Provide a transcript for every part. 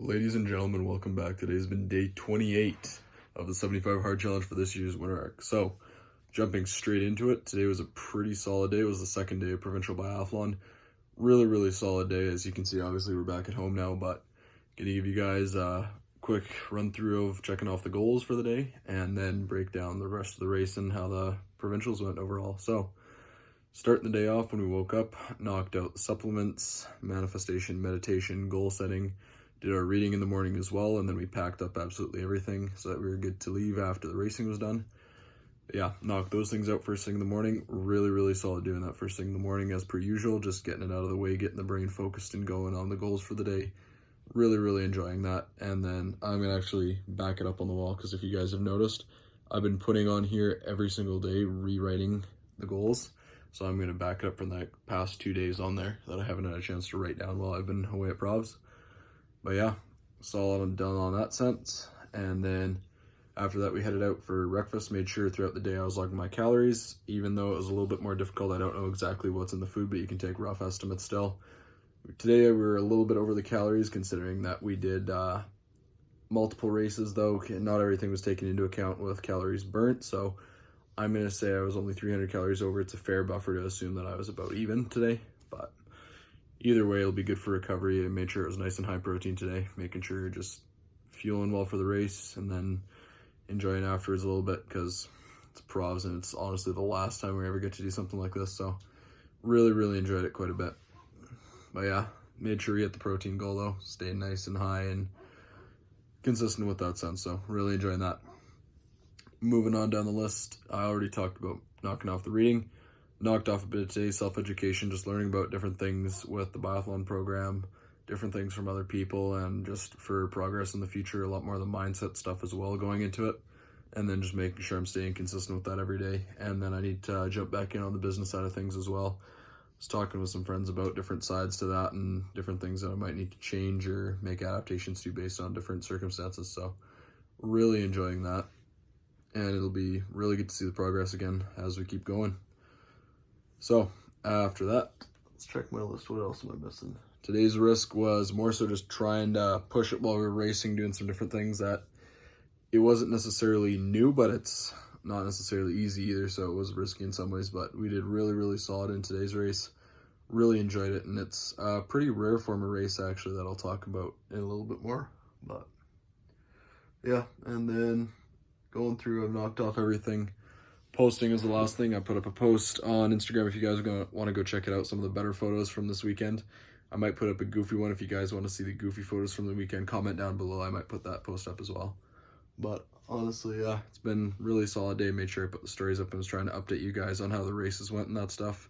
Ladies and gentlemen, welcome back. Today has been day 28 of the 75 hard challenge for this year's winter arc. So, jumping straight into it, today was a pretty solid day. It was the second day of provincial biathlon. Really solid day. As you can see, obviously we're back at home now, but gonna give you guys a quick run through of checking off the goals for the day and then break down the rest of the race and how the provincials went overall. So, starting the day off when we woke up, knocked out the supplements, manifestation, meditation, goal setting, did our reading in the morning as well, and then we packed up absolutely everything so that we were good to leave after the racing was done. But yeah, knocked those things out first thing in the morning. Really solid doing that first thing in the morning as per usual, just getting it out of the way, getting the brain focused and going on the goals for the day. Really enjoying that. And then I'm gonna actually back it up on the wall because if you guys have noticed, I've been putting on here every single day, rewriting the goals. So I'm gonna back it up from the past 2 days on there that I haven't had a chance to write down while I've been away at Provs. But yeah, solid done on that sense. And then after that, we headed out for breakfast. Made sure throughout the day I was logging my calories, even though it was a little bit more difficult. I don't know exactly what's in the food, but you can take rough estimates still. Today we were a little bit over the calories considering that we did multiple races though. Not everything was taken into account with calories burnt. So I'm going to say I was only 300 calories over. It's a fair buffer to assume that I was about even today, but either way, it'll be good for recovery. I made sure it was nice and high protein today, making sure you're just fueling well for the race and then enjoying afterwards a little bit because it's Provs and it's honestly the last time we ever get to do something like this. So really enjoyed it quite a bit. But yeah, made sure we hit the protein goal though, staying nice and high and consistent with that sense. So really enjoying that. Moving on down the list, I already talked about knocking off the reading. Knocked off a bit of today, self-education, just learning about different things with the biathlon program, different things from other people, and just for progress in the future, a lot more of the mindset stuff as well going into it. And then just making sure I'm staying consistent with that every day. And then I need to jump back in on the business side of things as well. I was talking with some friends about different sides to that and different things that I might need to change or make adaptations to based on different circumstances. So really enjoying that. And it'll be really good to see the progress again as we keep going. So after that, let's check my list. What else am I missing? Today's risk was more so just trying to push it while we were racing, doing some different things that it wasn't necessarily new, but it's not necessarily easy either. So it was risky in some ways, but we did really solid in today's race. Really enjoyed it. And it's a pretty rare form of race actually that I'll talk about in a little bit more, but yeah. And then going through, I've knocked off everything. Posting is the last thing. I put up a post on Instagram if you guys are going to want to go check it out, some of the better photos from this weekend. I might put up a goofy one if you guys want to see the goofy photos from the weekend. Comment down below. I might put that post up as well. But honestly, yeah, it's been a really solid day. Made sure I put the stories up and was trying to update you guys on how the races went and that stuff.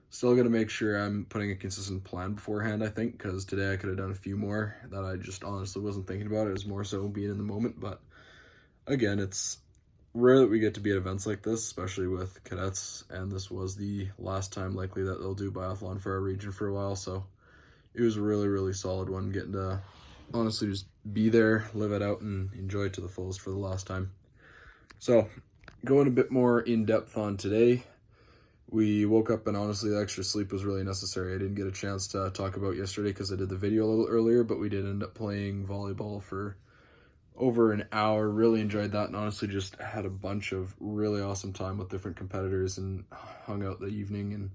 Still going to make sure I'm putting a consistent plan beforehand, I think, because today I could have done a few more that I just honestly wasn't thinking about. It was more so being in the moment. But again, it's rare that we get to be at events like this, especially with cadets, and this was the last time likely that they'll do biathlon for our region for a while, so it was a really solid one, getting to honestly just be there, live it out, and enjoy it to the fullest for the last time. So going a bit more in depth on today, we woke up and honestly the extra sleep was really necessary. I didn't get a chance to talk about yesterday because I did the video a little earlier, but we did end up playing volleyball for over an hour. Really enjoyed that and honestly just had a bunch of really awesome time with different competitors and hung out the evening and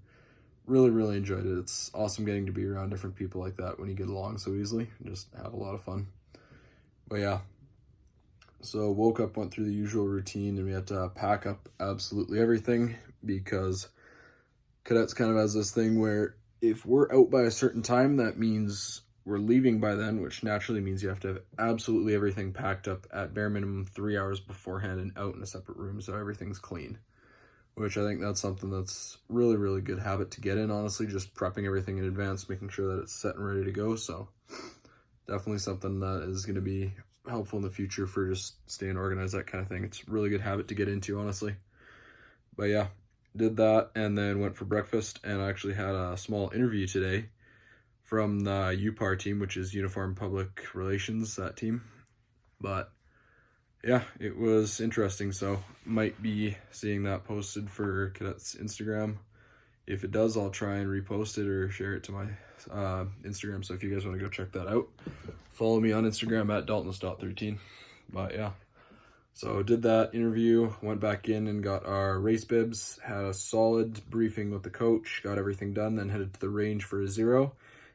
really enjoyed it. It's awesome getting to be around different people like that when you get along so easily and just have a lot of fun. But yeah, so woke up, went through the usual routine, and we had to pack up absolutely everything because cadets kind of has this thing where if we're out by a certain time, that means we're leaving by then, which naturally means you have to have absolutely everything packed up at bare minimum 3 hours beforehand and out in a separate room so everything's clean, which I think that's something that's really good habit to get in, honestly, just prepping everything in advance, making sure that it's set and ready to go. So definitely something that is going to be helpful in the future for just staying organized, that kind of thing. It's a really good habit to get into, honestly. But yeah, did that and then went for breakfast, and I actually had a small interview today from the UPAR team, which is Uniform Public Relations, that team. But yeah, it was interesting, so might be seeing that posted for cadets Instagram. If it does, I'll try and repost it or share it to my Instagram. So if you guys want to go check that out, follow me on Instagram at daltonus.13. But yeah, so did that interview, went back in and got our race bibs, had a solid briefing with the coach, got everything done, then headed to the range for a 0.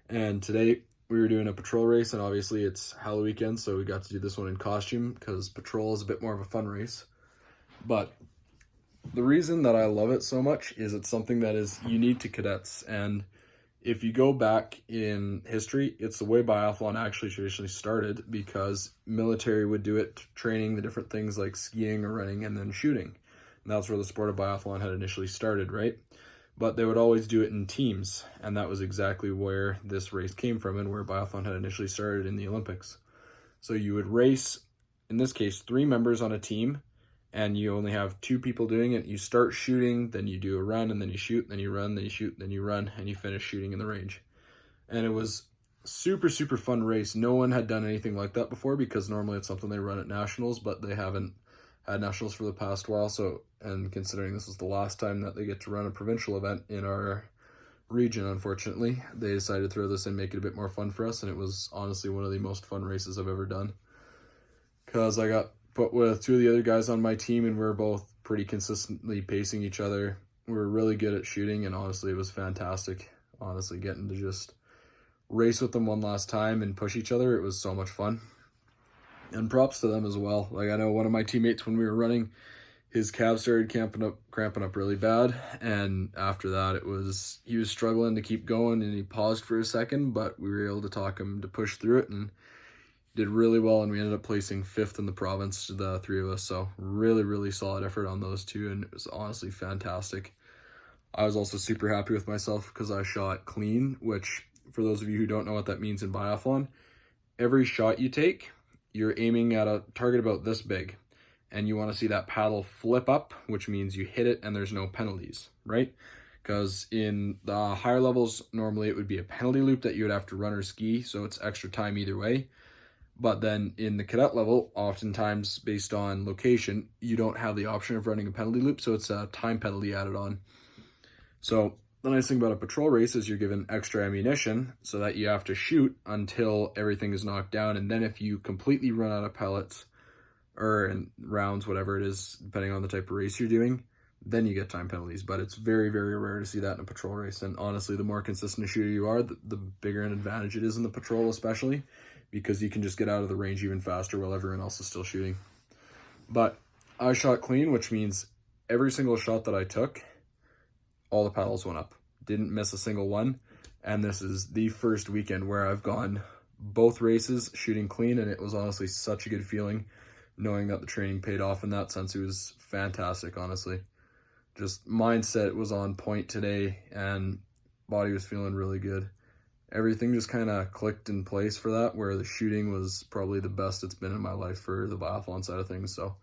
And today we were doing a patrol race, and obviously it's Halloween weekend, so we got to do this one in costume because patrol is a bit more of a fun race. But the reason that I love it so much is it's something that is unique to cadets. And if you go back in history, it's the way biathlon actually traditionally started, because military would do it training the different things like skiing or running and then shooting. And that's where the sport of biathlon had initially started, right? But they would always do it in teams, and that was exactly where this race came from and where biathlon had initially started in the Olympics. So you would race, in this case, 3 members on a team, and you only have 2 people doing it. You start shooting, then you do a run, and then you shoot, then you run, then you shoot, then you run, and you finish shooting in the range. And it was super, super fun race. No one had done anything like that before, because normally it's something they run at nationals, but they haven't had nationals for the past while. So, and considering this is the last time that they get to run a provincial event in our region, unfortunately, they decided to throw this in, make it a bit more fun for us, and it was honestly one of the most fun races I've ever done. Because I got put with 2 of the other guys on my team, and we're both pretty consistently pacing each other. We were really good at shooting, and honestly, it was fantastic. Honestly, getting to just race with them one last time and push each other, it was so much fun. And props to them as well. Like, I know one of my teammates, when we were running, his calves started cramping up really bad, and after that, he was struggling to keep going, and he paused for a second, but we were able to talk him to push through it, and did really well, and we ended up placing 5th in the province, the 3 of us. So really, really solid effort on those 2, and it was honestly fantastic. I was also super happy with myself because I shot clean, which, for those of you who don't know what that means in biathlon, every shot you take, you're aiming at a target about this big, and you want to see that paddle flip up, which means you hit it and there's no penalties, right? Because in the higher levels, normally it would be a penalty loop that you would have to run or ski, so it's extra time either way. But then in the cadet level, oftentimes based on location, you don't have the option of running a penalty loop, so it's a time penalty added on. So the nice thing about a patrol race is you're given extra ammunition so that you have to shoot until everything is knocked down, and then if you completely run out of pellets or in rounds, whatever it is, depending on the type of race you're doing, then you get time penalties. But it's very, very rare to see that in a patrol race. And honestly, the more consistent a shooter you are, the bigger an advantage it is in the patrol, especially, because you can just get out of the range even faster while everyone else is still shooting. But I shot clean, which means every single shot that I took, all the paddles went up. Didn't miss a single one. And this is the first weekend where I've gone both races shooting clean, and it was honestly such a good feeling knowing that the training paid off in that sense. It was fantastic, honestly. Just mindset was on point today, and body was feeling really good. Everything just kind of clicked in place for that, where the shooting was probably the best it's been in my life for the biathlon side of things. So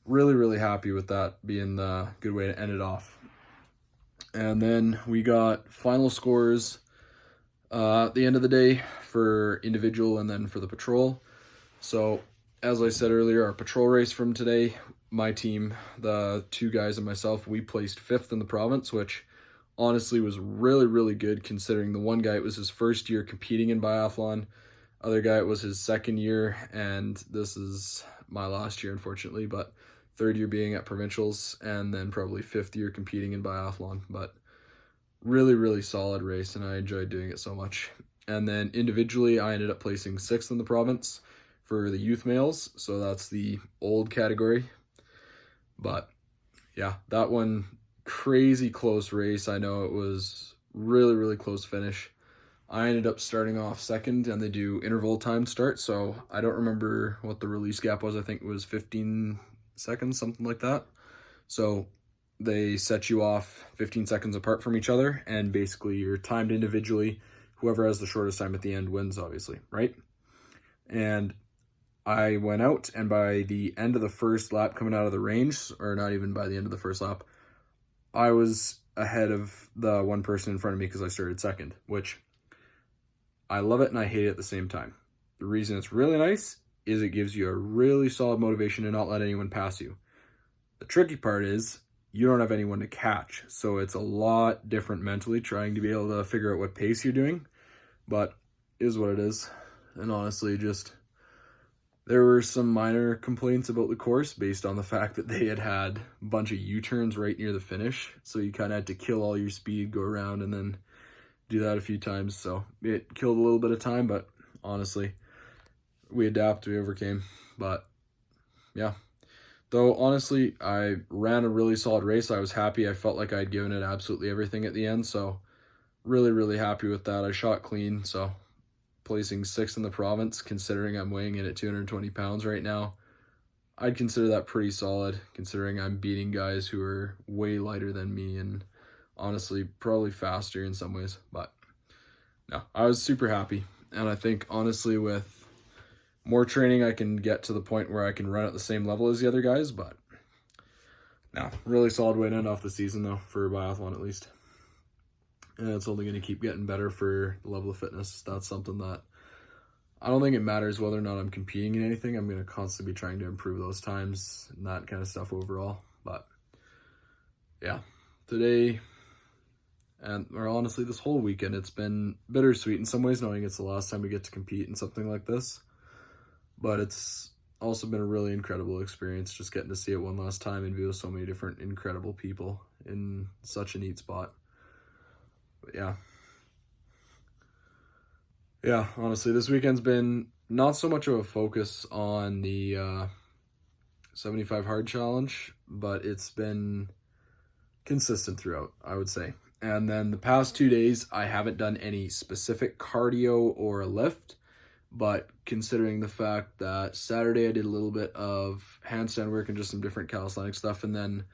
really, really happy with that being the good way to end it off. And then we got final scores at the end of the day for individual and then for the patrol. So as I said earlier, our patrol race from today, my team, the 2 guys and myself, we placed 5th in the province, which honestly was really, really good considering the one guy, it was his first year competing in biathlon. Other guy, it was his 2nd year, and this is my last year, unfortunately, but 3rd year being at provincials, and then probably 5th year competing in biathlon. But really, really solid race, and I enjoyed doing it so much. And then individually, I ended up placing 6th in the province for the youth males, so that's the old category. But yeah, that one, crazy close race. I know it was really, really close finish. I ended up starting off 2nd, and they do interval time start, so I don't remember what the release gap was. I think it was 15 seconds, something like that. So they set you off 15 seconds apart from each other, and basically you're timed individually. Whoever has the shortest time at the end wins, obviously, right? And I went out, and by the end of the first lap coming out of the range, or not even by the end of the first lap, I was ahead of the one person in front of me because I started 2nd, which I love it and I hate it at the same time. The reason it's really nice is it gives you a really solid motivation to not let anyone pass you. The tricky part is you don't have anyone to catch, so it's a lot different mentally trying to be able to figure out what pace you're doing but it is what it is. And honestly, just there were some minor complaints about the course based on the fact that they had a bunch of U-turns right near the finish. So you kind of had to kill all your speed, go around, and then do that a few times. So it killed a little bit of time, but honestly, we adapted, we overcame. But yeah, though honestly, I ran a really solid race. I was happy. I felt like I'd given it absolutely everything at the end. So really, really happy with that. I shot clean. So placing 6th in the province, considering I'm weighing in at 220 pounds right now, I'd consider that pretty solid, considering I'm beating guys who are way lighter than me and honestly probably faster in some ways. But no, I was super happy. And I think honestly with more training, I can get to the point where I can run at the same level as the other guys. But no, really solid way to end off the season though, for biathlon at least. And it's only going to keep getting better for the level of fitness. That's something that I don't think it matters whether or not I'm competing in anything. I'm going to constantly be trying to improve those times and that kind of stuff overall. But yeah, today, or honestly this whole weekend, it's been bittersweet in some ways, knowing it's the last time we get to compete in something like this. But it's also been a really incredible experience just getting to see it one last time and be with so many different incredible people in such a neat spot. But yeah, honestly, this weekend's been not so much of a focus on the 75 hard challenge, but it's been consistent throughout, I would say. And then the past 2 days, I haven't done any specific cardio or lift, but considering the fact that Saturday I did a little bit of handstand work and just some different calisthenic stuff, and then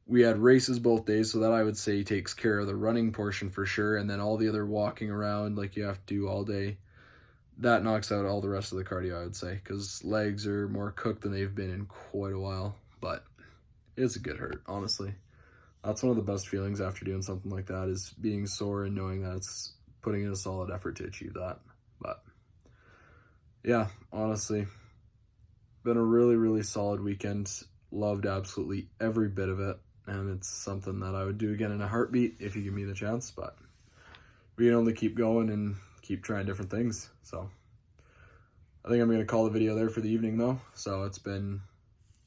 we had races both days, so that I would say takes care of the running portion for sure, and then all the other walking around like you have to do all day, that knocks out all the rest of the cardio, I would say, because legs are more cooked than they've been in quite a while. But it's a good hurt, honestly. That's one of the best feelings after doing something like that, is being sore and knowing that it's putting in a solid effort to achieve that. But yeah, honestly, been a really, really solid weekend. Loved absolutely every bit of it. And it's something that I would do again in a heartbeat if you give me the chance. But we can only keep going and keep trying different things. So I think I'm going to call the video there for the evening though. So it's been,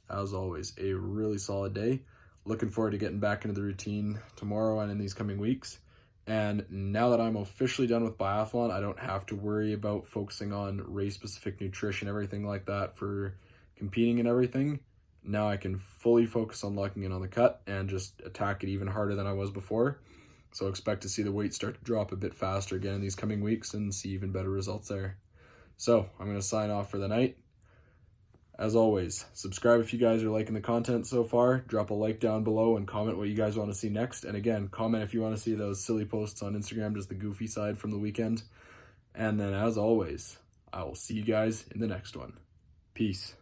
as always, a really solid day. Looking forward to getting back into the routine tomorrow and in these coming weeks. And now that I'm officially done with biathlon, I don't have to worry about focusing on race-specific nutrition, everything like that for competing and everything. Now I can fully focus on locking in on the cut and just attack it even harder than I was before. So expect to see the weight start to drop a bit faster again in these coming weeks and see even better results there. So I'm going to sign off for the night. As always, subscribe if you guys are liking the content so far. Drop a like down below and comment what you guys want to see next. And again, comment if you want to see those silly posts on Instagram, just the goofy side from the weekend. And then as always, I will see you guys in the next one. Peace.